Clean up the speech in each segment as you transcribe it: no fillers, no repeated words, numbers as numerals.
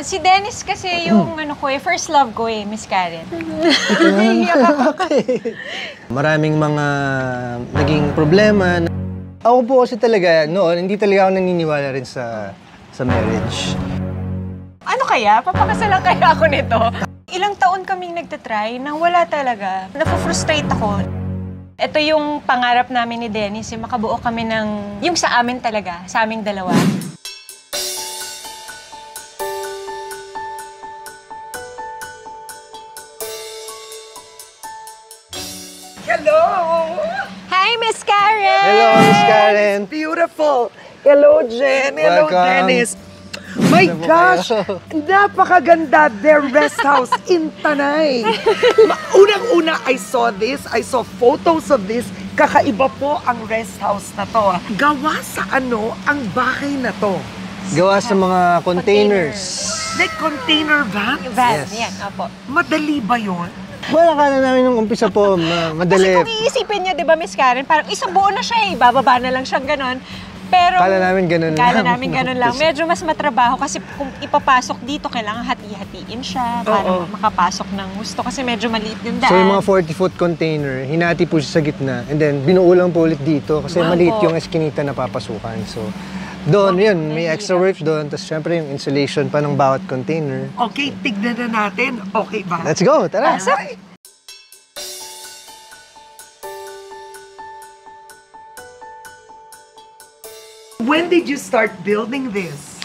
Si Dennis kasi yung ano ko first love ko Miss Karen. Okay. Maraming mga naging problema. Ako po kasi talaga, noon, hindi talaga ako naniniwala rin sa marriage. Ano kaya? Papakasalan kaya ako nito? Ilang taon kaming nagtatry nang wala talaga. Nafu-frustrate ako. Ito yung pangarap namin ni Dennis, yung makabuo kami ng... Yung sa amin talaga, sa aming dalawa. Hello! Hi, Miss Karen! Hello, Miss Karen! Beautiful! Hello, Jen! Hello, Welcome. Dennis! My gosh! Napakaganda! Their rest house in Tanay. Unang-una, I saw this. I saw photos of this. Kakaiba po ang rest house na to. Gawa sa ano ang bahay na to? Gawa sa mga containers. Like container van? Van, Yes. yan, opo. Madali ba yun? Well, akala namin nung umpisa po, madali. Kasi kung iisipin niyo, di ba, Miss Karen, parang isang buo na siya ibababa na lang siyang ganon. Pero... Kala namin ganun lang. Kala namin ganun lang. Medyo mas matrabaho kasi kung ipapasok dito, kailangan hati-hatiin siya para makapasok ng gusto kasi medyo maliit yung daan. So yung mga 40-foot container, hinati po siya sa gitna and then binuo lang po ulit dito kasi maliit yung eskinita na papasukan. So doon, yun, may extra work doon. Tapos syempre yung insulation pa ng bawat container. Okay, tignan na natin. Okay ba? Let's go, tara! Alright. When did you start building this?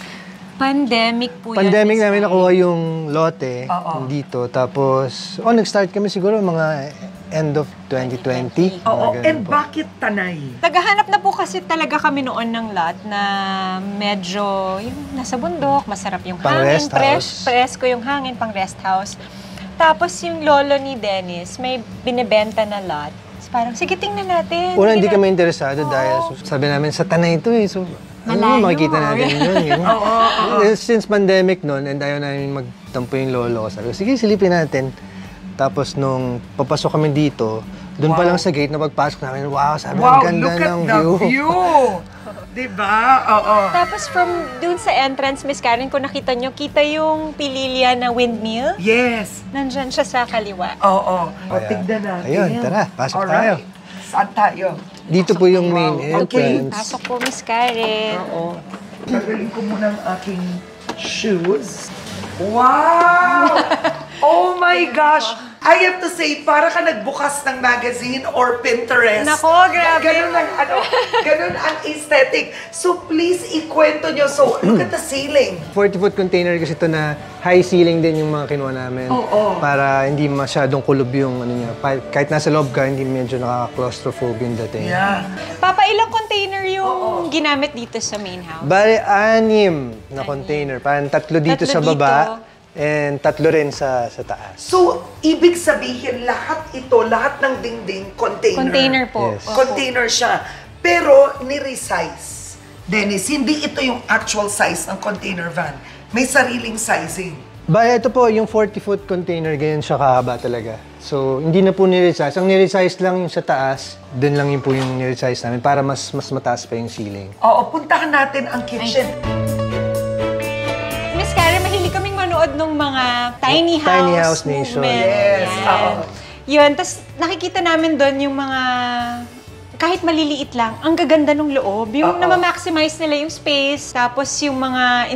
Pandemic po yan. Pandemic Miss namin Karen. nakuha yung lote dito. Tapos, nag-start kami siguro mga end of 2020. Oo, Mga ganun and po. bakit Tanay? Naghahanap na po kasi talaga kami noon ng lot na medyo yung nasa bundok, masarap yung Pang hangin, rest house. presko yung hangin, pang rest house. Tapos yung lolo ni Dennis, may binibenta na lot. So, parang, sige, tingnan natin. Una, hindi Tingnan- kami interesado dahil sabi namin sa Tanay ito eh. So, Malayo. makikita natin yun. Ganyan. Since pandemic noon, and ayaw namin magtampo yung lolo ko, sabi ko, sige, silipin natin. Tapos nung papasok kami dito, doon pa lang sa gate na pagpasok namin, wow, sabi ang ganda look at ng the view. view! Diba? Oo. Tapos from dun sa entrance, Miss Karen, kung nakita nyo, kita yung Pililia na windmill. Yes. Nandyan siya sa kaliwa. Oo. O, Kaya, tignan natin. ayun, tara, pasok tayo. Saan tayo? Dito po yung main Okay. entrance. Pasok po, Miss Karen. Oo. Tagalin ko muna ang aking shoes. Wow! Oh my gosh! I have to say, para ka nagbukas ng magazine or Pinterest. Nako, grabe. Ganun ang aesthetic. So please, ikwento nyo. So, look at the ceiling. 40-foot container kasi ito na high ceiling din yung mga kinuha namin. Oo. Para hindi masyadong kulob yung ano niya. Kahit nasa loob ka, hindi medyo nakaka-claustrophobe yung dating. Yeah. Papa, ilang container yung ginamit dito sa main house? Bale, 6 na container. Parang 3 dito Tatlo sa baba. dito. And 3 rin sa taas. So, ibig sabihin, lahat ng dingding, container. Container po. Yes. Opo. Container siya. Pero, ni-resize. Dennis, hindi ito yung actual size ng container van. May sariling sizing. Bale, ito po, yung 40-foot container, ganyan siya kahaba talaga. So, hindi na po niresize. Ang niresize lang yung sa taas, dun lang yun po yung niresize namin para mas mataas pa yung ceiling. Oo, puntahan natin ang kitchen. Miss Karen, mahilig kaming manood ng mga tiny house, Tiny house nation. movement. Yes, Yan. oo. Yun, tapos nakikita namin doon yung mga, kahit maliliit lang, ang gaganda ng loob. Yung na-maximize nila yung space, tapos yung mga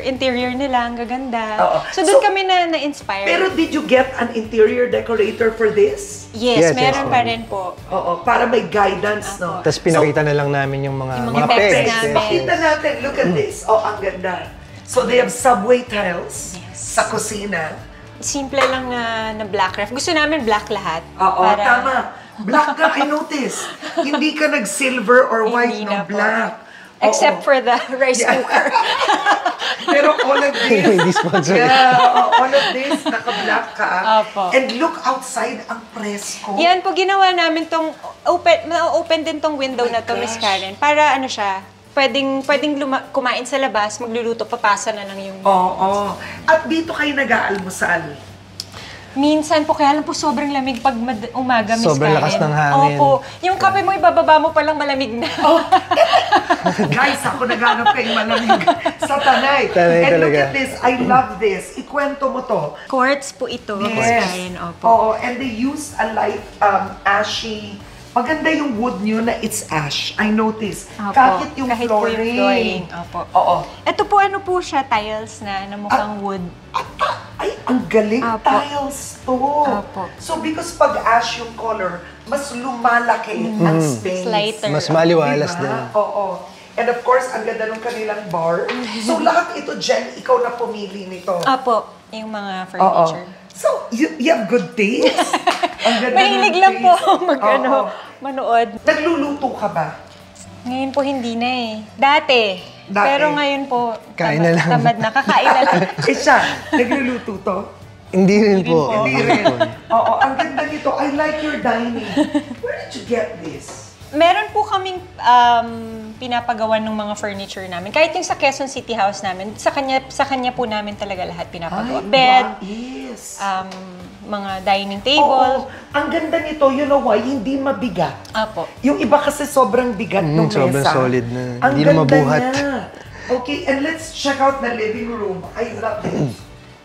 interior nila, ang gaganda. Oo. So doon So, kami na-inspire. Pero did you get an interior decorator for this? yes, Yes, meron yes, pa ma'am. rin po. Oo, para may guidance, no? Tapos pinakita na lang namin yung mga mga pegs. pegs Yes, namin. Pakita natin, look at this. Oh, ang ganda. So they have subway tiles sa kusina. Simple lang na black ref. Gusto namin black lahat. Oo, tama. Black ka, I notice. Hindi ka nag-silver or white, Hindi na no? po. Black. Except for the rice cooker. Pero all of this, Hindi sponsor. all of this, naka-black ka. Opo. And look outside, ang presko. Yan po, ginawa namin tong open din tong window na to, Miss Karen. Para ano siya, pwedeng kumain sa labas, magluluto, papasa na lang yung... Oo. At dito kayo nag-aalmusal. Minsan po, kaya lang po sobrang lamig pag umaga, Miss Sobrang Karen. lakas ng hangin. Opo. Yung kape mo, ibababa mo palang malamig na. Guys, ako naghanap kay malamig sa Tanay. Tanay And talaga. look at this, I love this. Ikwento mo to. Quartz po ito. Yes. Karen, opo. Oo, and they use a light ashy. Maganda yung wood nyo na it's ash. I noticed. Opo. Kahit yung Kahit po flooring. yung flooring. Opo. Oo. Ito po, ano po siya, tiles na mukhang wood. Ay, ang galing. Opo. Tiles to. Opo. So, because pag ash yung color, mas lumalaki ang space. Lighter. Mas maliwalas Diba? din. Oo. And of course, ang ganda ng kanilang bar. So, lahat ito, Jen, ikaw na pumili nito. Opo, yung mga Oo. furniture. So, you have good taste. Ang ganda Mahilig ng lang po taste. ako Oo. manood. Nagluluto ka ba? Ngayon po hindi na eh. Dati. Dati. Pero ngayon po, Kain na lang. tamad na. Kakain na lang. Eh siya, nagluluto to? Hindi rin po. Hindi rin. Oo, ang ganda nito. I like your dining. Where did you get this? Meron po kaming pinapagawan ng mga furniture namin. Kahit yung sa Quezon City House namin, sa kanya po namin talaga lahat pinapagawa. Bed, yes. mga dining table. Oo, ang ganda nito, you know why? Hindi mabigat. Apo. Yung iba kasi sobrang bigat ng mesa. Sobrang solid na. Ang Hindi na ganda mabuhat. niya. Okay, and let's check out the living room. I love this.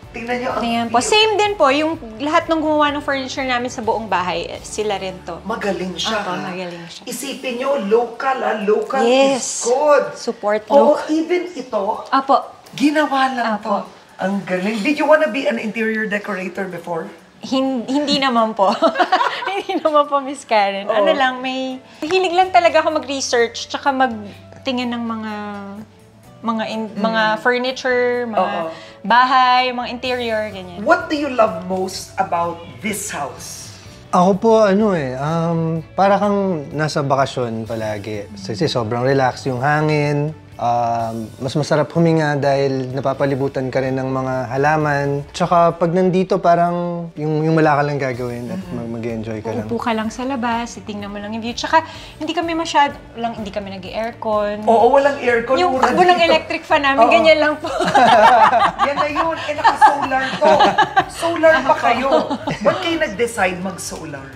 Tingnan niyo ang Ayan po. view. Same din po, yung lahat ng gumawa ng furniture namin sa buong bahay, sila rin to. Magaling siya. Apo, ha? magaling siya. Isipin niyo, local Local Yes. is good. Support Oo, look. even ito, Apo. ginawa lang Apo. to. Ang galing. Did you wanna be an interior decorator before? Hindi naman po. Hindi naman po, Miss Karen. Ano lang, hilig lang talaga ako mag-research, tsaka magtingin ng mga furniture, mga bahay, mga interior, ganyan. What do you love most about this house? Ako po, para kang nasa bakasyon palagi. Kasi sobrang relax yung hangin. Mas masarap huminga dahil napapalibutan ka rin ng mga halaman. Tsaka pag nandito, parang yung wala ka lang gagawin at mag-enjoy ka lang. Upo ka lang sa labas, titingnan mo lang yung view. Tsaka hindi kami nag-aircon. Oo, walang aircon. Yung mura takbo ng dito. electric fan namin, Oo. ganyan lang po. Yan na yun. Eh, naka-solar to. Solar pa kayo. Ba't kayo nag-decide mag-solar?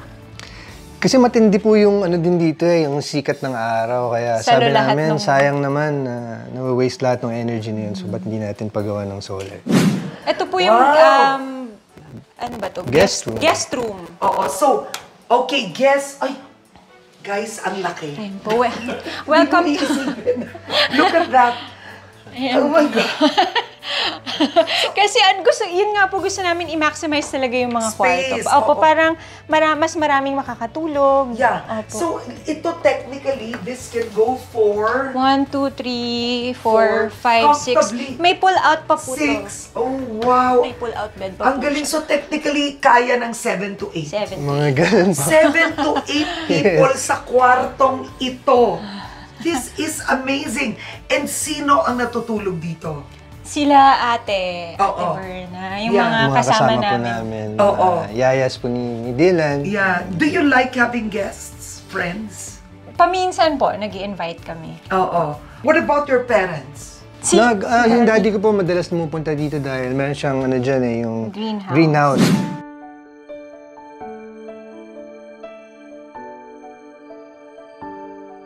Kasi matindi po yung ano din dito yung sikat ng araw. Kaya Salo sabi lahat namin, ng- sayang naman na waste lahat ng energy na yun. So, ba't hindi natin pagawa ng solar? Ito po yung, Wow. ano ba to? Guest room. Guest room. Oo, so, okay, guess. Ay, guys, ang laki. Ayan po. Welcome to... Look at that. Ayan Oh my God. Kasi yun nga po gusto namin i-maximize talaga yung mga Space, kwarto. Opo, oo. parang mas maraming makakatulog. Yeah. Opo. So, ito technically, this can go for 1, 2, 3, 4, 5, 6. Comfortably. May pull-out pa po to. 6. Oh, wow. May pull-out bed pa Ang po galing. siya. So, technically, kaya ng 7 to 8. 7. Mga ganun po. 7 to 8 people sa kwartong ito. This is amazing. And sino ang natutulog dito? Sila ate Oo. Berna, yung Yeah. mga kasama po namin. namin. Oo. Yayas po ni Dylan. Yeah. Do you like having guests, friends? Paminsan po, nag-i-invite kami. Oo. What about your parents? Yung daddy ko po madalas pumupunta dito dahil meron siyang ano dyan yung Greenhouse. greenhouse.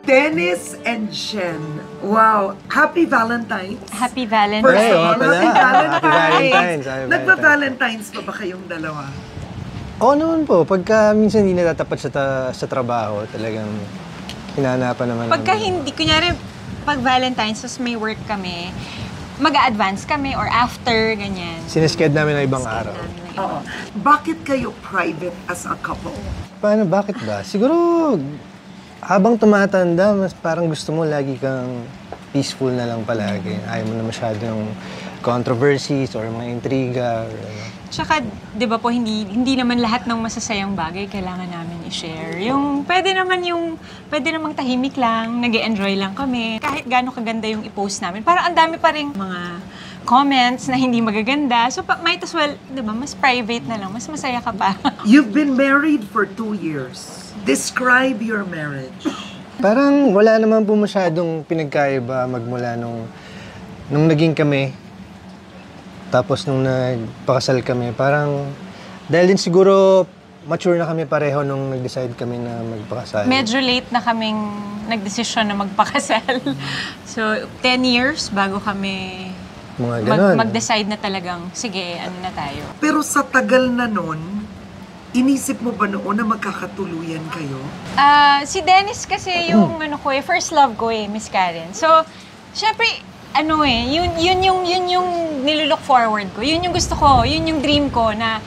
Dennis and Jen. Wow. Happy Valentine's. Happy Valentine's. First Ay, of oo all, pala. Happy Valentine's. Happy Valentine's, happy Nagpa-Valentine's pa ba kayong dalawa? Oo naman po. Pagka minsan hindi natatapat sa trabaho, talagang hinahanapan naman. Pagka namin. hindi, kunyari, pag Valentine's, tapos may work kami, mag-a-advance kami or after, ganyan. Sinisked namin ng ibang araw. Oo. Bakit kayo private as a couple? Paano? Bakit ba? Siguro, habang tumatanda, mas parang gusto mo lagi kang peaceful na lang palagi. Ayaw mo na masyadong controversies or mga intriga. Or, ano. Tsaka, di ba po, hindi naman lahat ng masasayang bagay kailangan namin i-share. Yung, pwede namang tahimik lang, nag-e-enjoy lang kami. Kahit gaano kaganda yung i-post namin. Parang ang dami pa rin mga comments na hindi magaganda. So, might as well, di ba, mas private na lang, mas masaya ka pa. You've been married for 2 years. Describe your marriage. Parang wala naman po masyadong pinagkaiba magmula nung naging kami. Tapos nung nagpakasal kami, parang dahil din siguro mature na kami pareho nung nag-decide kami na magpakasal. Medyo late na kaming nagdesisyon na magpakasal. So, 10 years bago kami Mga ganon. mag-decide na talagang, sige, ano na tayo. Pero sa tagal na nun, inisip mo ba noon na magkakatuluyan kayo? Si Dennis kasi yung first love ko Miss Karen. So, syempre, yun yung nilulook forward ko. Yun yung gusto ko, yun yung dream ko na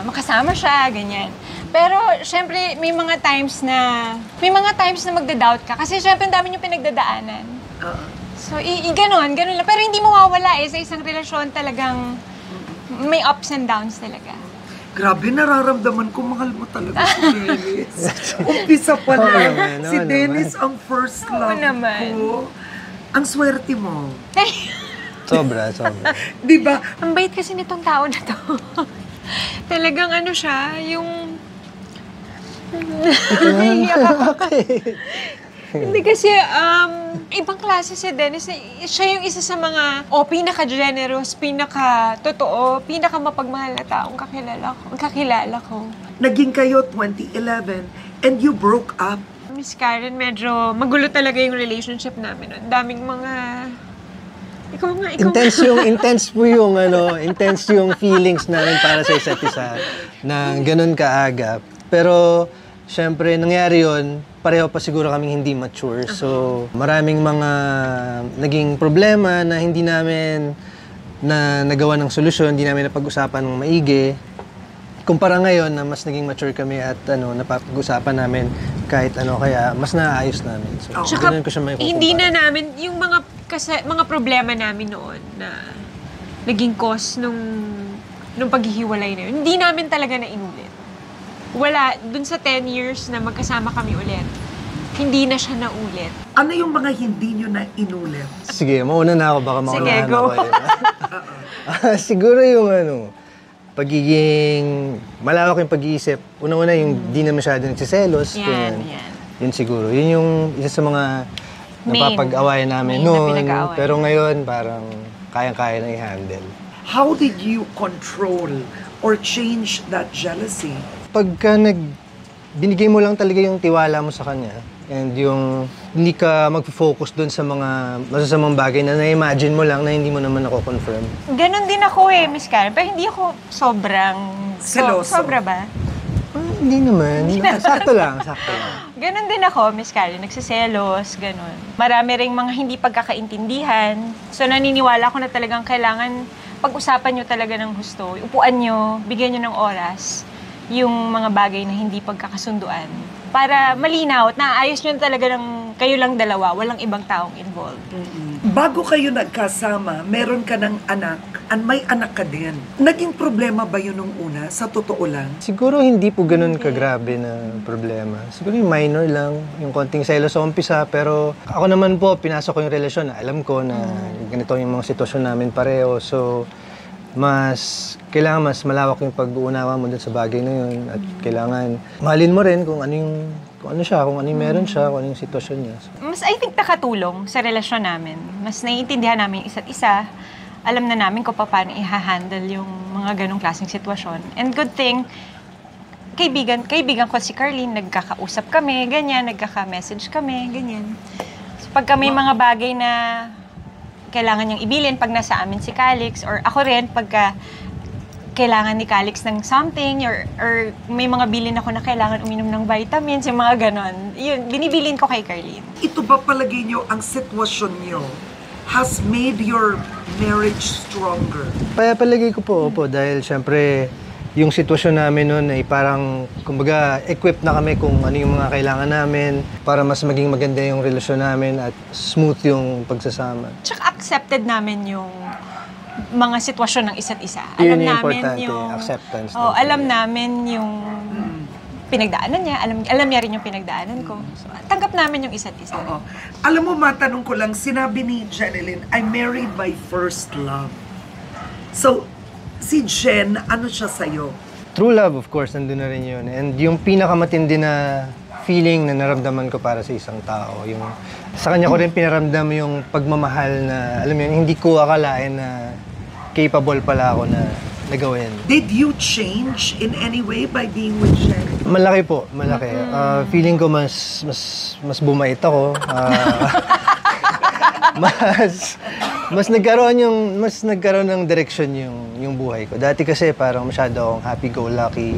makasama siya, ganyan. Pero, syempre, may mga times na magda-doubt ka. Kasi, syempre, ang dami yung pinagdadaanan. So, ganon lang. Pero hindi mawawala sa isang relasyon talagang may ups and downs talaga. Grabe, nararamdaman ko, mahal mo talaga si Dennis. Umpisa pa lang, si Dennis ang first love ko. Ang swerte mo. Sobra. Di ba? Ang bait kasi nitong tao na to. Talagang siya, yung... Hindi kasi, ibang klase si Dennis. Siya yung isa sa mga, pinaka-generous, pinaka-totoo, pinaka-mapagmahal na taong kakilala ko. Naging kayo 2011 and you broke up. Miss Karen, medyo magulo talaga yung relationship namin. Ang daming mga... Ikaw nga. Intense yung feelings namin para sa isa't isa na ganun kaaga. Pero, syempre, nangyari yun, pareho pa siguro kaming hindi mature. So, maraming mga naging problema na hindi namin nagawa ng solusyon, hindi namin napag-usapan ng maigi. Kumpara ngayon na mas naging mature kami at napag-usapan namin kahit kaya mas naayos namin. So, Tsaka, ganun ko siya may hindi na namin, yung mga problema namin noon na naging cause nung paghihiwalay na yun, hindi namin talaga na inulit. Wala, dun sa 10 years na magkasama kami ulit, hindi na siya naulit. Ano yung mga hindi nyo na inulit? Sige, mauna na ako. Baka maunahan Sige, go. ako. Siguro yung pagiging malawak yung pag-iisip. Una-una yung di na masyado nagsiselos. Yan. Yun siguro. Yun yung isa sa mga napapag-awayan namin noon. Pero ngayon, parang kayang-kaya na i-handle. How did you control or change that jealousy? Pagka binigay mo lang talaga yung tiwala mo sa kanya and yung hindi ka mag-focus doon sa mga masasamang bagay na na-imagine mo lang na hindi mo naman ako confirm. Ganon din ako Miss Karen. Pero hindi ako sobrang... Seloso. Sobra ba? Hindi naman. Sakto lang. Ganon din ako, Miss Karen. Nagsiselos, ganon. Marami ring mga hindi pagkakaintindihan. So naniniwala ko na talagang kailangan pag-usapan nyo talaga ng gusto. Upuan nyo, bigyan nyo ng oras yung mga bagay na hindi pagkakasunduan. Para malinaw at naayos nyo talaga ng kayo lang dalawa, walang ibang taong involved. Bago kayo nagkasama, meron ka ng anak, at may anak ka din. Naging problema ba yun nung una, sa totoo lang? Siguro hindi po ganun kagrabe na problema. Siguro yung minor lang, yung konting selos sa umpisa. Pero ako naman po, pinasok ko yung relasyon. Alam ko na ganito yung mga sitwasyon namin pareho. So, kailangan mas malawak yung pag-uunawa mo dun sa bagay na yun. At kailangan mahalin mo rin kung ano yung meron siya, kung ano yung sitwasyon niya. So, Mas I think nakatulong sa relasyon namin. Mas naiintindihan namin isa't isa. Alam na namin kung paano i-handle yung mga ganong klaseng sitwasyon. And good thing, kaibigan ko si Carlene, nagkakausap kami, ganyan, nagkaka-message kami, ganyan. So, pagka may mga bagay na kailangan niyang ibilin pag nasa amin si Calix, or ako rin pagka kailangan ni Calix ng something, or may mga bilin ako na kailangan uminom ng vitamins, yung mga ganon. Yun, binibilin ko kay Carlene. Ito ba palagay nyo ang sitwasyon nyo has made your marriage stronger? palagay ko po, dahil syempre yung sitwasyon namin noon ay parang, kumbaga, equipped na kami kung ano yung mga kailangan namin para mas maging maganda yung relasyon namin at smooth yung pagsasama. Tsaka accepted namin yung mga sitwasyon ng isa't isa. Yun yung importante, acceptance. Alam namin yung pinagdaanan niya, alam niya rin yung pinagdaanan ko. So, tanggap namin yung isa't isa. Oo. Alam mo, matanong ko lang, sinabi ni Jeneline, I married my first love. So, si Jen, ano siya sa'yo? True love, of course, nandun na rin yun. And yung pinakamatindi na feeling na naramdaman ko para sa isang tao, yung sa kanya ko rin pinaramdam yung pagmamahal na, alam mo yun, hindi ko akalain na capable pala ako na nagawin. Did you change in any way by being with Jen? Malaki po, malaki. Feeling ko mas bumait ako. Mas nagkaroon ng direksyon yung buhay ko. Dati kasi parang masyado akong happy-go-lucky.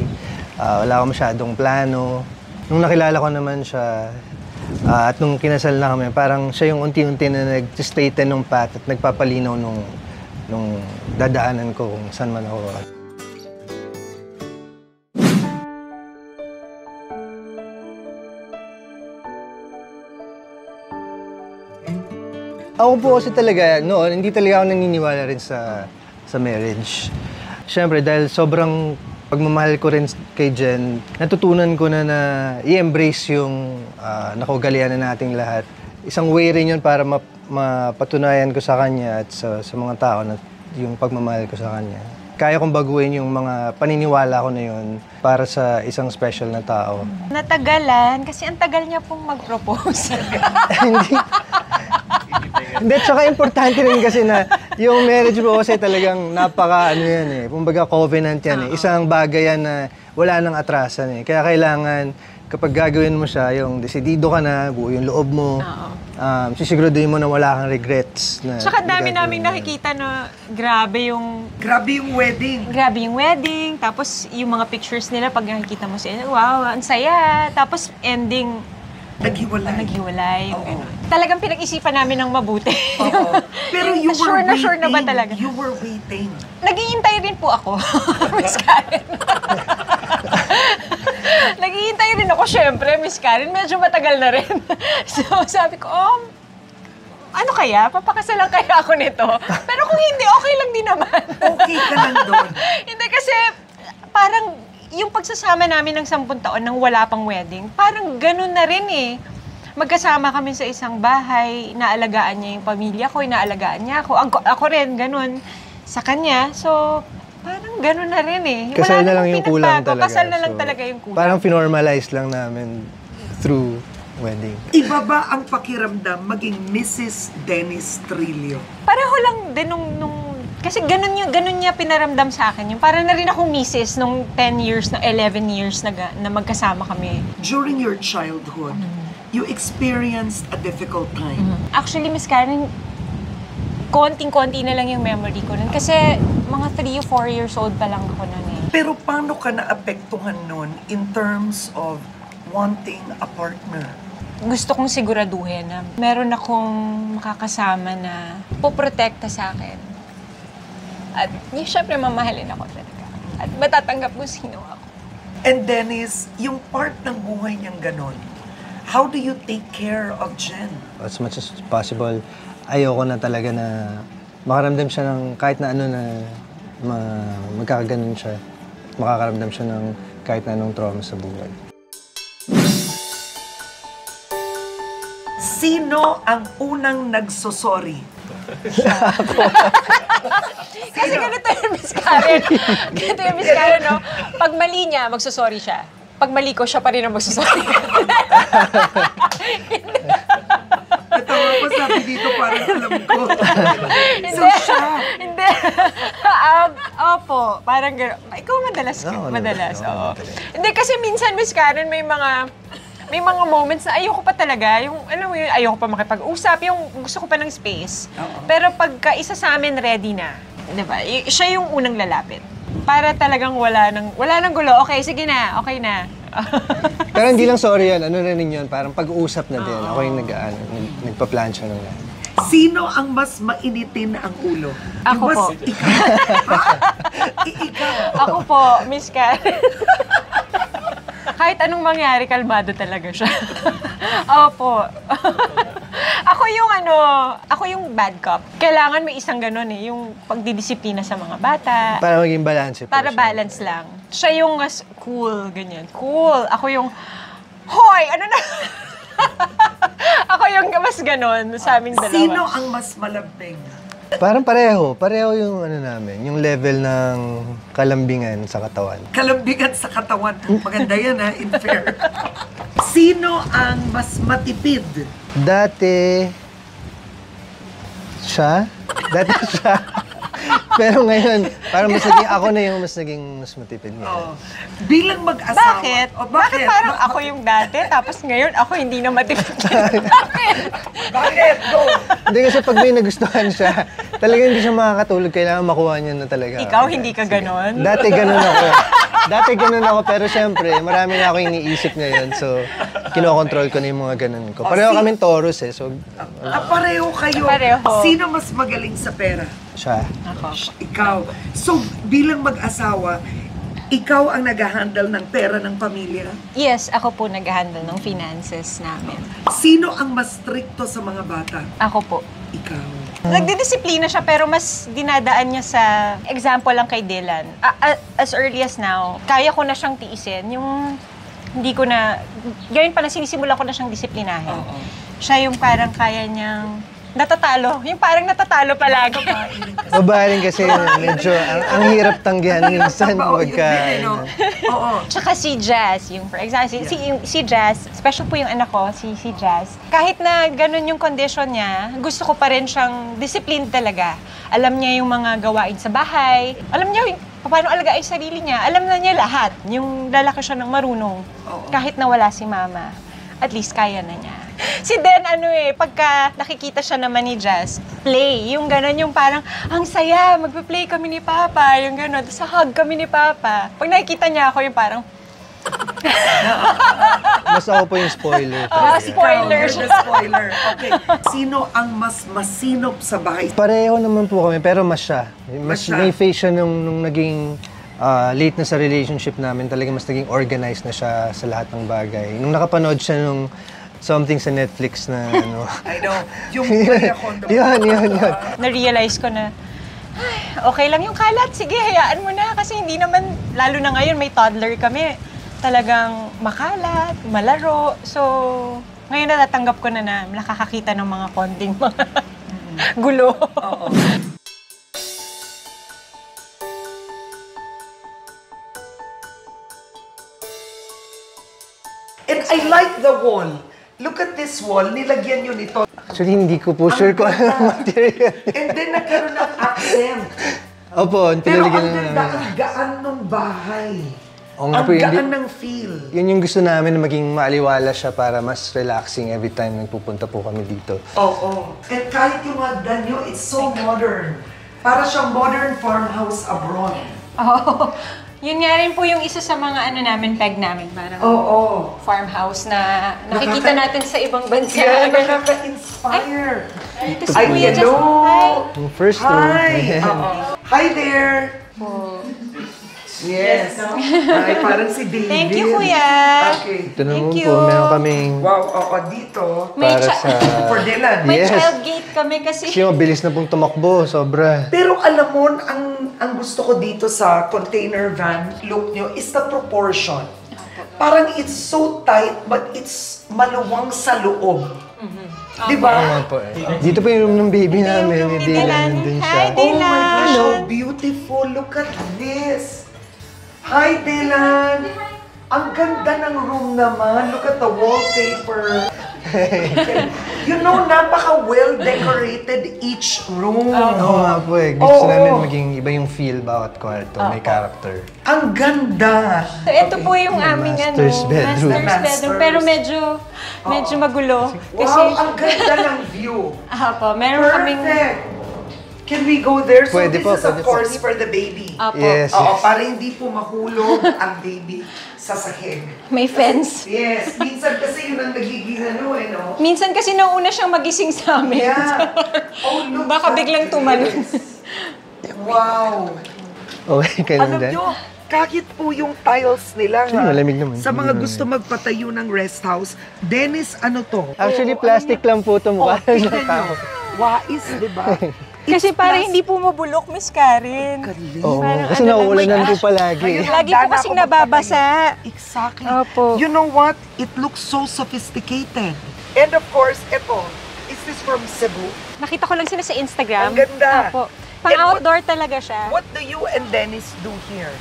Wala akong masyadong plano. Nung nakilala ko naman siya, at nung kinasal na kami, parang siya yung unti-unti na nag-straighten ng path at nagpapalinaw nung dadaanan ko kung saan man ako. Ako po kasi talaga, noon, hindi talaga ako naniniwala rin sa marriage. Siyempre, dahil sobrang pagmamahal ko rin kay Jen, natutunan ko na i-embrace yung nakaugalian na nating lahat. Isang way rin yun para mapatunayan ko sa kanya at sa mga tao na yung pagmamahal ko sa kanya. Kaya kong baguhin yung mga paniniwala ko na yun para sa isang special na tao. Natagalan kasi ang tagal niya pong mag-propose. Hindi, tsaka importante rin kasi na yung marriage mo kasi talagang yan eh. Kumbaga covenant yan eh. Isang bagay yan na wala nang atrasan eh. Kaya kailangan kapag gagawin mo siya, yung desidido ka na, buo yung loob mo, sisiguraduhin mo na wala kang regrets. Tsaka dami naming nakikita na grabe yung wedding. Grabe yung wedding. Tapos yung mga pictures nila pag nakikita mo sila, wow, ang saya. Tapos ending, naghiwalay. Yung ganun. Talagang pinag-isipan namin ng mabuti. Pero you were sure waiting. na ba talaga? You were waiting. Naghihintay rin po ako, Miss Karen. Naghihintay rin ako, syempre, Miss Karen. Medyo matagal na rin. So, sabi ko, ano kaya? Papakasalan kaya ako nito? Pero kung hindi, okay lang din naman. Okay ka lang doon. Hindi kasi, parang yung pagsasama namin ng 10 taon nang wala pang wedding, parang ganun na rin eh. Magkasama kami sa isang bahay, naalagaan niya yung pamilya ko, inaalagaan niya ako. Ako rin, ganun sa kanya. So, parang gano'n na rin eh. Kasal na lang yung kulang talaga. Kasal na lang talaga yung kulang. Parang finormalize lang namin through wedding. Iba ba ang pakiramdam maging Mrs. Dennis Trillo? Pareho lang din nung kasi ganun niya pinaramdam sa akin. Yung parang na rin akong misis nung 10 years, na 11 years na magkasama kami. During your childhood, you experienced a difficult time. Actually, Miss Karen, konting-konti na lang yung memory ko nun. Kasi mga 3 or 4 years old pa lang ako nun eh. Pero paano ka naapektuhan nun in terms of wanting a partner? Gusto kong siguraduhin na meron akong makakasama na poprotekta sa akin. At syempre mamahalin ako talaga. At matatanggap ko sino ako. And Dennis, yung part ng buhay niyang ganon, how do you take care of Jen? As much as possible, ayoko na talaga na makaramdam siya ng kahit na ano na magkakaganon siya. Makakaramdam siya ng kahit na anong trauma sa buhay. Sino ang unang nagsosorry? Kasi ganito yung Miss Karen. Ganito yung Miss Karen, no? Pag mali niya, magsusorry siya. Pag mali ko, siya pa rin ang magsusorry. Natawa ko, sabi dito parang alam ko. So siya? Hindi. Opo, parang gano'n. Ikaw madalas. Madalas, oo. Hindi, kasi minsan, Miss Karen, may mga moments na ayoko pa talaga. Yung, alam mo yun, ayoko pa makipag-usap. Yung gusto ko pa ng space. Pero pagka isa sa amin ready na, di ba? Siya yung unang lalapit. Para talagang wala nang gulo. Okay, sige na. Okay na. Pero hindi lang sorry yan. Ano na rin yun? Parang pag-uusap na din. Ako yung nagpa-plancha ng lahat. Sino ang mas mainitin ang ulo? Ako po. Ikaw. Ako po, Miss Karen. Kahit anong mangyari, kalmado talaga siya. Opo. Ako yung bad cop. Kailangan may isang ganun eh, yung pagdidisiplina sa mga bata. Para maging balance. Para balance lang. Siya yung cool, ganyan. Cool. Ako yung, hoy, ano na? Ako yung mas ganun sa aming dalawa. Sino ang mas malambing? Parang pareho. Pareho yung namin. Yung level ng kalambingan sa katawan. Kalambingan sa katawan. Maganda yan ha, in fair. Sino ang mas matipid? Dati siya. Pero ngayon, parang mas naging ako na yung mas matipid ngayon. Bilang mag-asawa. Bakit? Oh, Bakit parang ako yung dati, tapos ngayon ako hindi na matipid? Bakit? Bakit? Go! Hindi kasi pag may nagustuhan siya, talagang hindi siya makakatulog. Kailangan makuha niya na talaga. Ikaw, hindi ka ganon? Dati ganun ako. Dati ganun ako, pero syempre, marami na ako iniisip ngayon. So, kinokontrol ko na yung mga ganun ko. Pareho kaming Taurus eh. So, Pareho kayo. Pareho. Sino mas magaling sa pera? siya. Ikaw. So, bilang mag-asawa, ikaw ang nag-handle ng pera ng pamilya? Yes, ako po nag-handle ng finances namin. Sino ang mas stricto sa mga bata? Ako po. Ikaw. Nagdidisiplina siya pero mas dinadaan niya sa example lang kay Dylan. As early as now, kaya ko na siyang tiisin. Yung hindi ko na, ngayon pa na sinisimula ko na siyang disiplinahin. Siya yung parang kaya niyang natatalo. Yung parang natatalo palagi. Babae rin kasi medyo ang hirap tanggihan minsan pagka... Oo. Tsaka si Jazz, yung for example, si Jazz, special po yung anak ko, si Jazz. Kahit na ganun yung condition niya, gusto ko pa rin siyang discipline talaga. Alam niya yung mga gawain sa bahay. Alam niya paano alagain yung sarili niya. Alam na niya lahat. Yung lalaki siya ng marunong. Kahit na wala si mama. At least kaya na niya. Si Den, pagka nakikita siya naman ni Jazz, play. Yung gano'n, yung parang, ang saya, magpe-play kami ni Papa. Yung gano'n, sa hug kami ni Papa. Pag nakikita niya ako, yung parang, Mas ako po yung spoiler. spoiler You're siya. the spoiler. Okay. Sino ang mas masinop sa bahay? Pareho naman po kami, pero mas siya. Mas siya. May face siya nung naging late na sa relationship namin. Talagang mas naging organized na siya sa lahat ng bagay. Nung nakapanood siya nung something sa Netflix na ano. I know. Yung Maria Kondo. yun. Na-realize ko na, ay, okay lang yung kalat. Sige, hayaan mo na. Kasi hindi naman, lalo na ngayon, may toddler kami. Talagang makalat, malaro. So, ngayon natatanggap ko na nakakakita ng mga konting mga gulo. And I like the wall. Look at this wall. Nilagyan yun ito. Actually, hindi ko po sure kung ano ang material. And then nagkaroon ng accent. Opo, Pero pinaligan ang na ganda, namin. ang gaan ng bahay. Oo nga Ang po, hindi- gaan ng feel. Yun yung gusto namin na maging maaliwala siya para mas relaxing every time nagpupunta po kami dito. Oo. And kahit yung hagdan nyo, it's so modern. Para siyang modern farmhouse abroad. Oh, yun nga rin po yung isa sa mga peg namin. Parang Oo. farmhouse na nakikita natin sa ibang bansa. Yeah, nakaka-inspire. Ito si Ay, Kuya Jazz. hello! Yung first room. Hi! Hi there! Yes. Ay, parang si David. Thank you, Kuya. Okay. Ito naman Thank po, you. meron kaming Wow, oo, dito. May para cha- sa... For Dylan. May Yes. child gate kami kasi. Kasi mabilis na pong tumakbo, sobra. Pero alam mo, ang gusto ko dito sa container van look nyo is the proportion. Parang it's so tight, but it's maluwang sa loob. Di Oo ba? nga po eh. Dito po yung room ng baby namin, room ni ni Dylan, Dylan. nandun Hi, siya. Dylan. Oh my gosh, Hello. so beautiful. Look at this. Hi, Dylan. Ang ganda ng room naman. Look at the wallpaper. You know, napaka-well decorated each room. Oo nga po eh. Gusto namin maging iba yung feel bawat kwarto, may character. Ang ganda. So, ito po yung aming Master's bedroom. Master's bedroom. Pero medyo magulo. Kasi, Wow, ang ganda ng view. po, meron kaming, Perfect. Can we go there? So Pwede this po, is of pwede po. course for the baby. Apo, Yes. Oo, para hindi po mahulog ang baby sa sahig. may fence. Yes, minsan kasi yun ang nagiging no? Minsan kasi nauna siyang magising sa amin. Yeah. Oh, look Baka at biglang this. tumalon. Wow. Okay, kayo Alam din. nyo, kahit po yung tiles nila Actually, malamig naman. sa mga Hindi gusto magpatayo ng rest house, Dennis, ano to? Actually, Oh, plastic lang po ito mukha ng tingnan tao. nyo. Wais, di ba? Kasi para hindi po mabulok, Miss Karen. Oo, Parang kasi ano lang nauulanan po siya. palagi. Lagi po kasing nababasa. Exactly. Opo. You know what? It looks so sophisticated. And of course, ito, is this from Cebu? Nakita ko lang sila sa Instagram. Ang ganda. Opo. And Pang-outdoor talaga siya. What do you and Dennis do here?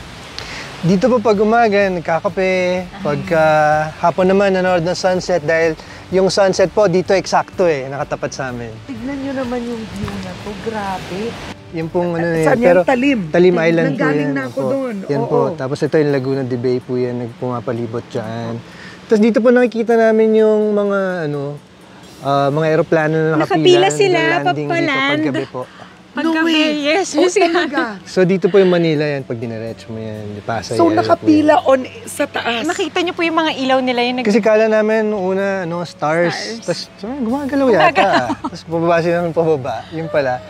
Dito po pag umaga, nagkakape. Pagka hapon naman, nanonood ng sunset dahil yung sunset po dito eksakto nakatapat sa amin. Tignan nyo naman yung view na to. Grabe. Yung pong ano na yan. Saan yan? Talim? Talim Island po Nanggaling yan. na ako Opo. doon. Yan Oo. po. Tapos ito yung Laguna de Bay po yan. Nagpumapalibot dyan. Tapos dito po nakikita namin yung mga eroplano na Nakapila sila, nagla-landing dito papaland. paggabi po. No Paggabi, way. yes. Oh, yes. talaga. So dito po yung Manila yan. Pag diniretso mo yan, di Pasay. So, area po nakapila on sa taas. Makita niyo po yung mga ilaw nila yung yan. Kasi kala namin nung una, stars. Tapos gumagalaw yata. Tapos pababa sila ng pababa. Yung pala,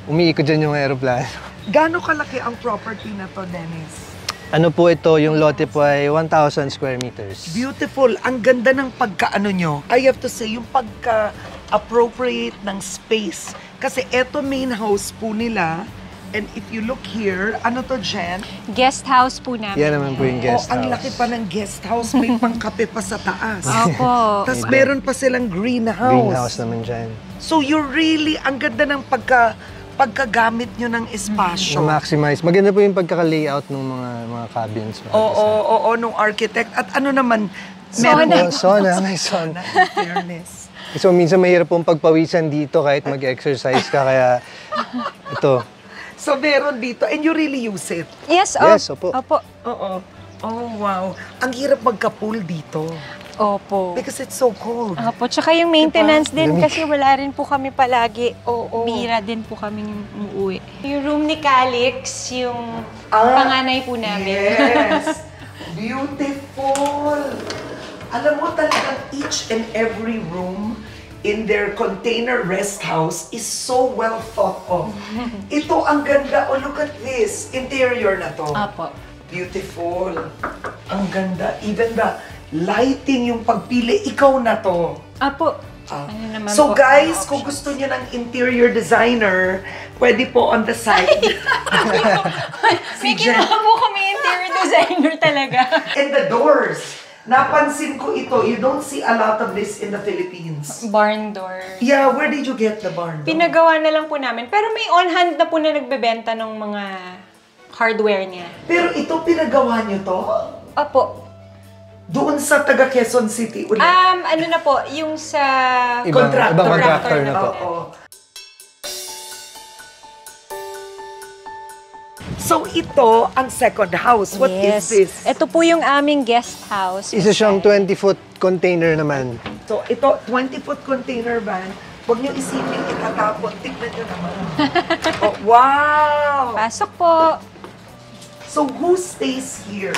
umiikot dyan yung aeroplano. Gaano kalaki ang property na to, Dennis? Ano po ito, yung lote po ay 1,000 square meters. Beautiful. Ang ganda ng pagkaano nyo. I have to say, yung pagka-appropriate ng space. Kasi eto main house po nila. And if you look here, ano to, Jen? guest house po namin. Yan naman po yung guest Ang house. laki pa ng guest house. May pangkape pa sa taas. Opo. Tapos meron pa silang greenhouse. Greenhouse naman dyan. So you really, ang ganda ng pagkagamit nyo ng espasyo. Ma-maximize. Maganda po yung pagkaka-layout ng mga cabins. Oo, nung architect. At ano naman, Meron po, sauna, may sauna. in fairness. So minsan mahirap pong pagpawisan dito kahit mag-exercise ka. Kaya ito. So meron dito, and you really use it. Yes, Yes, opo. Opo. Oo. Oh, wow. Ang hirap magka-pool dito. Opo. Because it's so cold. Opo, tsaka yung maintenance din Lamig. kasi wala rin po kami palagi. Oo. Bira din po kami umuwi. Yung room ni Calix, yung Ah, panganay po namin. Yes. Beautiful. Alam mo talagang each and every room in their container rest house is so well thought of. Ito ang ganda. Oh, look at this. Interior na to. Opo. Beautiful. Ang ganda. Even the lighting, yung pagpili, ikaw na to. Opo. Ah. Ano naman So po, guys, ang kung options. gusto niyo ng interior designer, pwede po on the side. May kinuha po kami interior designer talaga. And the doors. Napansin ko ito, you don't see a lot of this in the Philippines. Barn door. Yeah, where did you get the barn door? Pinagawa na lang po namin. Pero may on-hand na po na nagbebenta ng mga hardware niya. Pero ito, pinagawa niyo to? Opo. Doon sa taga Quezon City ulit. Ano na po, yung sa... Ibang contractor na po. Oo. So ito, ang second house. What is this? Ito po yung aming guest house. Isa siyang 20-foot container naman. So ito, 20-foot container van. Huwag niyo isipin itatapon. Tignan niyo naman. Oh, wow! Pasok po. So who stays here?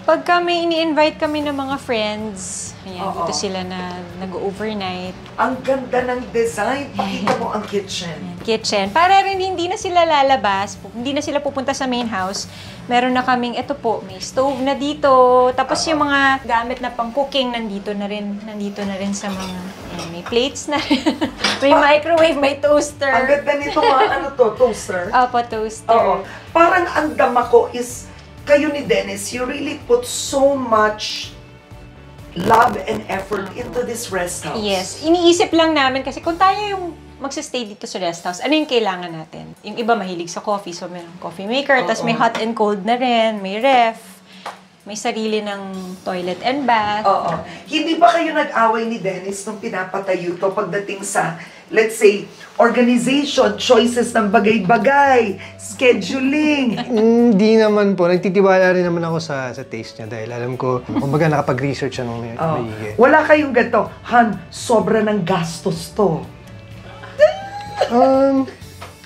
Pag kami ini-invite kami ng mga friends, ayan, Oo. dito sila na nag-overnight. Ang ganda ng design. Pakita mo ang kitchen. Kitchen. Para rin hindi na sila lalabas, hindi na sila pupunta sa main house. Meron na kaming, ito po, may stove na dito. Tapos yung mga gamit na pang-cooking, nandito na rin sa mga, ayan, may plates na rin. May microwave, may toaster. Ang ganda nito mga ano to, toaster. Opo, toaster. Oo. Parang ang dama ko is, kayo ni Dennis, you really put so much love and effort into this rest house. Yes. Iniisip lang namin kasi kung tayo yung magsistay dito sa rest house, ano yung kailangan natin? Yung iba mahilig sa coffee, so may coffee maker, tapos may hot and cold na rin, may ref, may sarili ng toilet and bath. Oo. Hindi ba kayo nag-away ni Dennis nung pinapatayo to pagdating sa, let's say, organization, choices ng bagay-bagay, scheduling? Hindi naman po. Nagtitiwala rin naman ako sa taste niya dahil alam ko, kumbaga nakapag-research siya nung maigi. Wala kayong ganito, Han, sobra ng gastos to.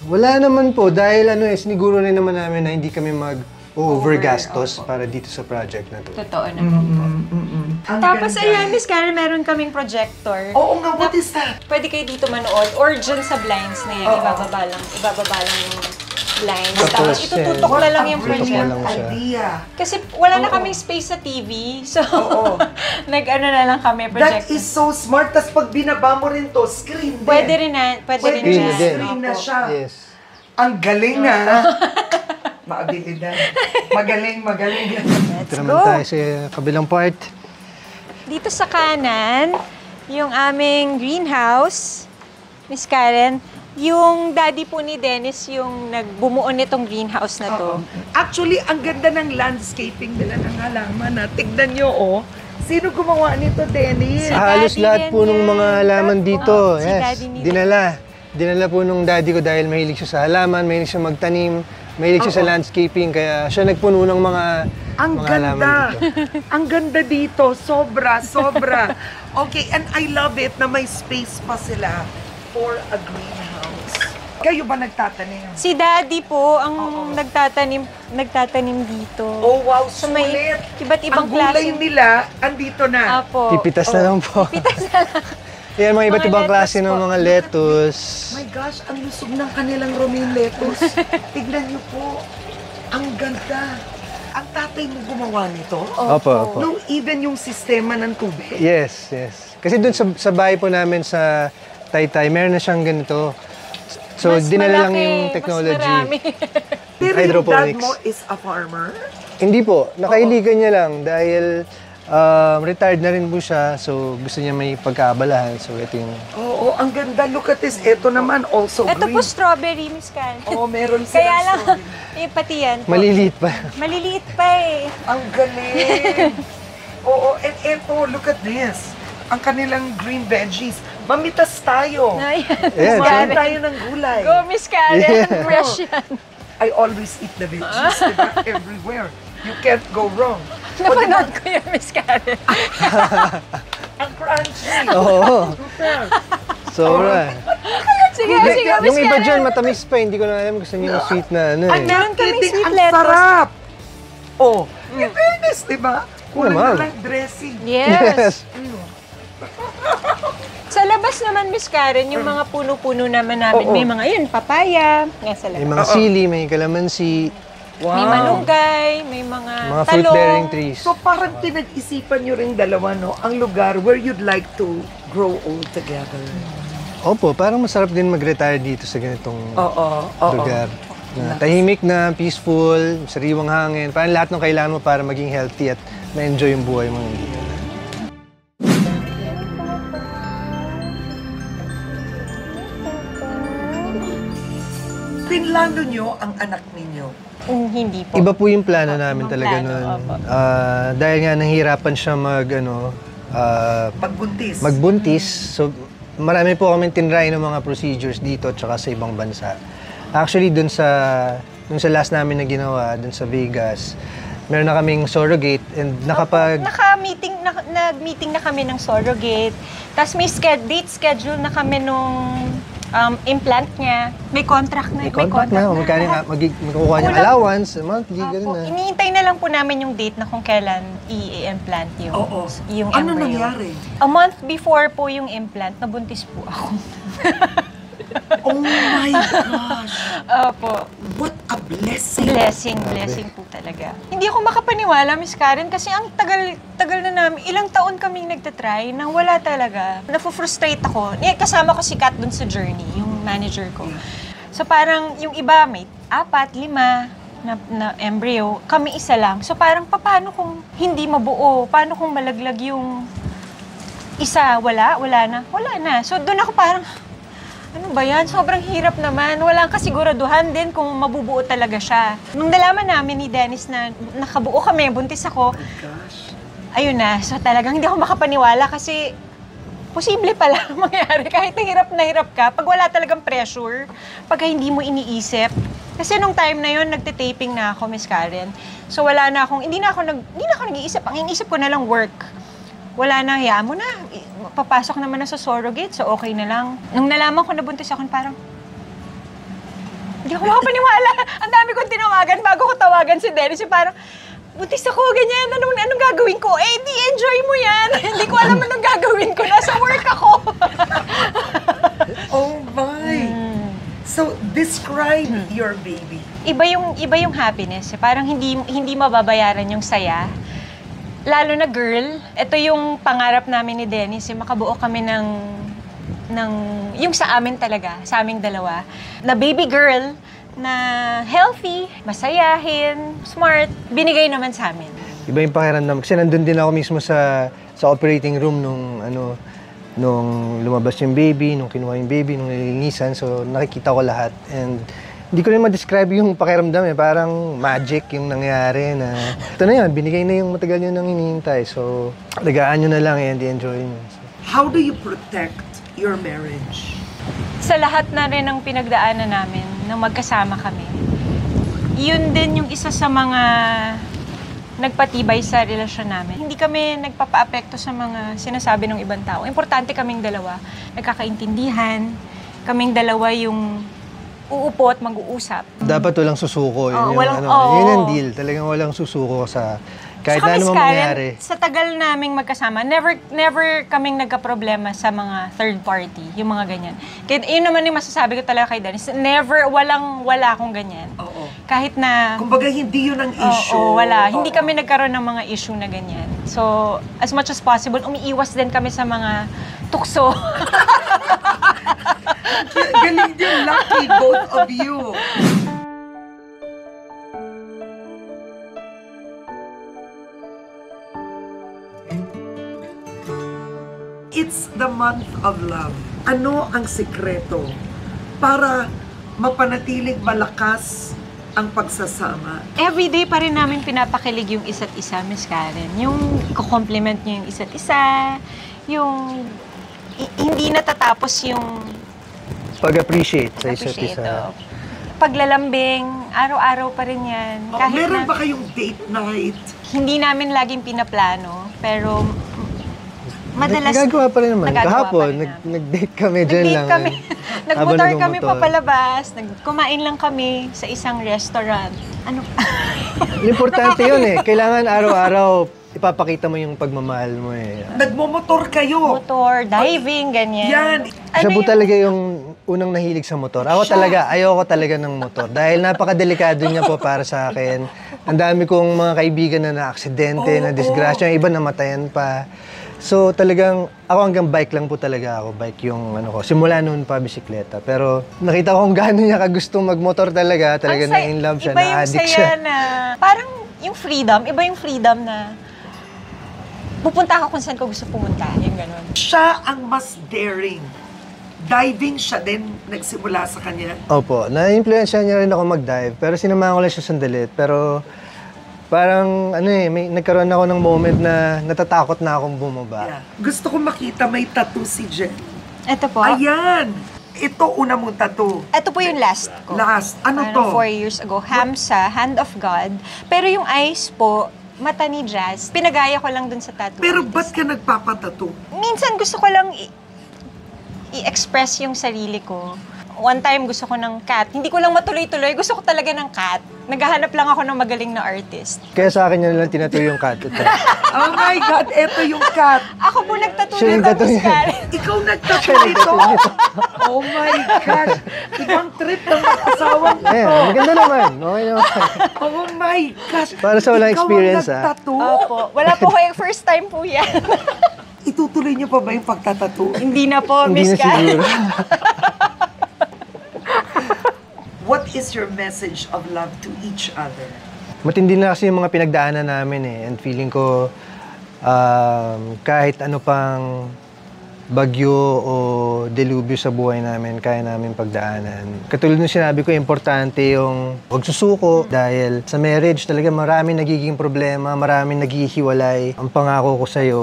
Wala naman po dahil siniguro rin naman namin na hindi kami mag-overgastos para dito sa project na to. Totoo naman po. Ang Tapos ganda. ayan, Miss Karen, meron kaming projector. Oo nga, what is that? Pwede kayo dito manood or dyan sa blinds na yan, Oo. ibababa lang yung blinds. Tapos, Tapos itututok na lang yung Tutok na projector. lang siya. idea. Kasi wala na Oo. kaming space sa TV, so Oo. nag-ano na lang kami, That projector. is so smart. Tapos pag binaba mo rin to, screen din. Pwede rin na, pwede rin Screen na. din. Screen na Opo. siya. Yes. Ang galing na. Maabilidad. Magaling. Ito naman go. tayo sa kabilang part. Dito sa kanan, yung aming greenhouse, Miss Karen, yung daddy po ni Dennis yung nagbumuo nitong greenhouse na to. Actually, ang ganda ng landscaping nila ng halaman. Tignan nyo, oh. Sino gumawa nito, Dennis? Si Halos Daddy lahat yan po ng yan. mga halaman dito, Si yes, Daddy ni dinala. dinala po nung daddy ko dahil mahilig siya sa halaman, mahilig siya magtanim, mahilig siya sa landscaping, kaya siya nagpuno ng mga halaman dito. Ang ganda dito. Sobra, sobra. Okay, and I love it na may space pa sila for a greenhouse. Kayo ba nagtatanim? Si Daddy po ang nagtatanim dito. Oh, wow, So, may sulit. iba't ibang Ang gulay klase. nila, andito na. Apo. Pipitas na lang po. Pitas na lang. Yan, mga iba't Mga ibang lettuce klase ng po. mga lettuce. My gosh, ang lusog ng kanilang romaine lettuce. Tignan niyo po. Ang ganda. Ang tatay mo gumawa nito? Opo, opo. No, even yung sistema ng tubig. Yes, yes. Kasi doon sa bahay po namin sa Taytay, meron na siyang ganito. So, Mas dinala lang malaki, yung mas technology. marami. Pero yung dad Hydroponics. mo is a farmer? Hindi po, nakailigan niya lang dahil retired na rin po siya. So, gusto niya may pagkaabalahan. So, ito yung... Oo, ang ganda. Look at this. Ito naman also Ito green. po strawberry, Miss Karen. Oo, meron silang Kaya lang, strawberry. pati yan po. Maliliit pa. Maliliit pa eh. Ang galing. Oo, and ito, look at this. Ang kanilang green veggies. Mamitas tayo. Ayan, Yeah, Miss Kumain Karen. tayo ng gulay. Go, Miss Karen. Yeah. Fresh yan. I always eat the veggies, diba? Everywhere. You can't go wrong. Napanood ko yun, Miss Karen. Ang crunchy. Oo. Super. Sobra. Sige, sige, Miss Yung iba Karen. dyan, matamis pa. Hindi ko na alam. Gusto niyo yung sweet na ano Ang eh. Meron kaming kidding, sweet ang lettuce. sarap. Oh, in fairness, diba? Kulang naman. na lang dressing. Yes. Sa labas naman, Miss Karen, yung mga puno-puno naman namin, Oo. may mga yun, papaya, nga sa May labas. mga sili, may kalamansi, Wow. May malunggay, may mga, mga talong. fruit-bearing trees. So parang pinag-isipan nyo rin dalawa, no? Ang lugar where you'd like to grow old together. Opo, parang masarap din mag-retire dito sa ganitong Oo, lugar. Na tahimik na, peaceful, sariwang hangin. Parang lahat ng kailangan mo para maging healthy at ma-enjoy yung buhay mo. Pinlano nyo ang anak ninyo. Hindi po. Iba po yung plano namin ibang talaga plano, nun. opo. Dahil nga nahihirapan siya Pagbuntis. magbuntis. So, marami po kami tinry ng mga procedures dito at saka sa ibang bansa. Actually, dun sa last namin na ginawa, dun sa Vegas, meron na kaming surrogate and Nag-meeting na kami ng surrogate. Tapos may date schedule na kami nung implant niya. May contract na. may contract na. Magkukuha niya Kulang. allowance, monthly, gano'n na. Iniintay na lang po namin yung date na kung kailan i-implant yung, Oo. yung Ano embryo. nangyari? A month before po yung implant, nabuntis po ako. Oh my gosh! Opo. What a blessing! Blessing po talaga. Hindi ako makapaniwala, Miss Karen, kasi ang tagal na namin, ilang taon kaming nagtatry nang wala talaga. Nafo-frustrate ako. Kasama ko si Kat dun sa journey, yung manager ko. So parang yung iba may 4, 5 na embryo, kami isa lang. So parang paano kung hindi mabuo? Paano kung malaglag yung isa? Wala na. So doon ako parang, ano ba yan? Sobrang hirap naman. Walang kasiguraduhan din kung mabubuo talaga siya. Nung nalaman namin ni Dennis na nakabuo kami, buntis ako, ayun na. So talagang hindi ako makapaniwala kasi posible pala mangyari. Kahit na hirap ka, pag wala talagang pressure, pag hindi mo iniisip. Kasi nung time na yun, nagte-taping na ako, Miss Karen. So wala na akong, hindi na ako nag-iisip. Ang iniisip ko na lang work. Wala na, hayaan mo na. Papasok naman na sa surrogate, so okay na lang. Nung nalaman ko na buntis ako, parang, hindi ako makapaniwala. Ang dami kong tinawagan bago ko tawagan si Dennis. Yung parang, buntis ako, ganyan. Anong gagawin ko? Eh, di enjoy mo yan. Hindi ko alam anong gagawin ko. Nasa work ako. Oh my! So, describe your baby. Iba yung happiness. Parang hindi mababayaran yung saya. Lalo na girl, ito yung pangarap namin ni Dennis, yung makabuo kami ng yung sa amin talaga, sa aming dalawa, na baby girl na healthy, masayahin, smart, binigay naman sa amin. Iba yung pakiramdam. Kasi nandun din ako mismo sa operating room nung lumabas yung baby, nung kinuha yung baby, nung nililinisan. So nakikita ko lahat. And hindi ko rin ma-describe yung pakiramdam eh. Parang magic yung nangyari na ito na yun, binigay na yung matagal nyo nang hinihintay. So, alagaan nyo na lang and enjoy nyo. So, How do you protect your marriage? sa lahat na rin ng pinagdaanan namin nang magkasama kami, yun din yung isa sa mga nagpatibay sa relasyon namin. Hindi kami nagpapaapekto sa mga sinasabi ng ibang tao. Importante kaming dalawa, nagkakaintindihan, kaming dalawa yung uupo at mag-uusap. Dapat walang susuko. Yun, yun ang deal. Talagang walang susuko sa kahit na ano mangyari. Sa tagal naming magkasama, never kaming nagka-problema sa mga third party, yung mga ganyan. Kaya yun naman yung masasabi ko talaga kay Dennis. Wala akong ganyan. Oo. Kahit na... Kumbaga, hindi yun ang issue. Oo, wala. Oo. Hindi kami nagkaroon ng mga issue na ganyan. So, as much as possible, umiiwas din kami sa mga tukso. Galing din, lucky, both of you. It's the month of love. Ano ang sikreto para mapanatiling malakas ang pagsasama? Everyday pa rin namin pinapakilig yung isa't isa, Miss Karen. Yung kukompliment niyo yung isa't isa, yung hindi natatapos yung Pag-appreciate sa isa't isa. Paglalambing, araw-araw pa rin yan. Kahit Meron na, ba kayong date night? hindi namin laging pinaplano, pero madalas Nagagawa pa rin naman. nagagawa Kahapon, pa rin namin. nag-date kami dyan lang. kami. Habang Nagmotor kami nagmumotor. papalabas. Kumain lang kami sa isang restaurant. Ano? Importante yun eh. Kailangan araw-araw ipapakita mo yung pagmamahal mo eh. Nagmomotor kayo. Motor, diving, ganyan. Yan. Siya po talaga yung unang nahilig sa motor. Ako talaga, ayoko talaga ng motor. Dahil napakadelikado niya po para sa akin. Ang dami kong mga kaibigan na na-aksidente, na disgrasya. Yung iba namatayan pa. So talagang, ako hanggang bike lang po talaga ako. Bike yung ano ko. Simula noon pa, bisikleta. Pero nakita ko kung gaano niya kagustong magmotor talaga. Talaga na in love siya, iba na-addict yung siya. saya na, parang yung freedom, iba yung freedom na pupunta ako kung saan ko gusto pumunta. Yung ganun. Siya ang mas daring. Diving siya din nagsimula sa kanya. Opo, na-influensya niya rin ako mag-dive. Pero sinamahan ko lang siya sandalit. Pero parang nagkaroon ako ng moment na natatakot na akong bumaba. Yeah. Gusto ko makita may tattoo si Jen. Ito po. Ayan! Ito una mong tattoo. Ito po yung last ko. Last. Ano Parang to? 4 years ago. Hamsa, Hand of God. Pero yung eyes po, mata ni Jazz. Pinagaya ko lang dun sa tattoo. Pero artist. ba't ka nagpapatattoo? Minsan gusto ko lang i-express yung sarili ko. One time gusto ko ng cat. Hindi ko lang matuloy-tuloy. Gusto ko talaga ng cat. Naghahanap lang ako ng magaling na artist. Kaya sa akin yun lang tinatoy yung cat. Ito. Oh my God, eto yung cat. Ako po nagtattoo Siya nito, nagtattoo Miss yan. Karen. Ikaw nagtattoo ito? Oh my gosh. Ibang trip ng mag-asawang Ayan, ito. maganda naman. Okay naman. Oh my gosh. Para sa walang experience, Ikaw ang nagtattoo? Opo. Wala po kayo. First time po yan. Itutuloy niyo pa ba yung pagtatattoo? Hindi na po, Hindi Miss na Karen. siguro. What is your message of love to each other? Matindi na kasi yung mga pinagdaanan namin eh. And feeling ko, kahit ano pang bagyo o delubyo sa buhay namin, kaya namin pagdaanan. Katulad ng sinabi ko, importante yung huwag susuko dahil sa marriage talaga maraming nagiging problema, maraming naghihiwalay. Ang pangako ko sa'yo,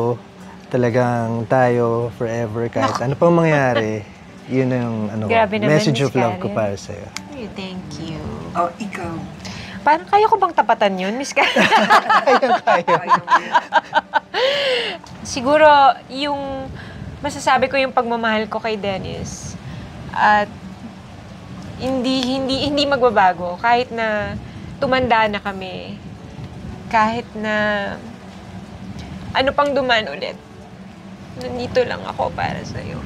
talagang tayo forever kahit ano pang mangyari. Yun ang Grabe naman, message Miss of love ko Karen. para sa'yo. Thank you. Oh, ikaw. Parang kaya ko bang tapatan yun, Miss Karen? Ayaw mo yan. Siguro, yung masasabi ko yung pagmamahal ko kay Dennis at hindi magbabago kahit na tumanda na kami, kahit na ano pang duman ulit. Nandito lang ako para sa'yo.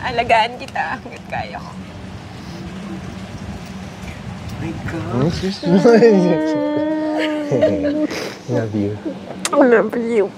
Alagaan kita hanggat kaya ko. My God. Love you. I love you.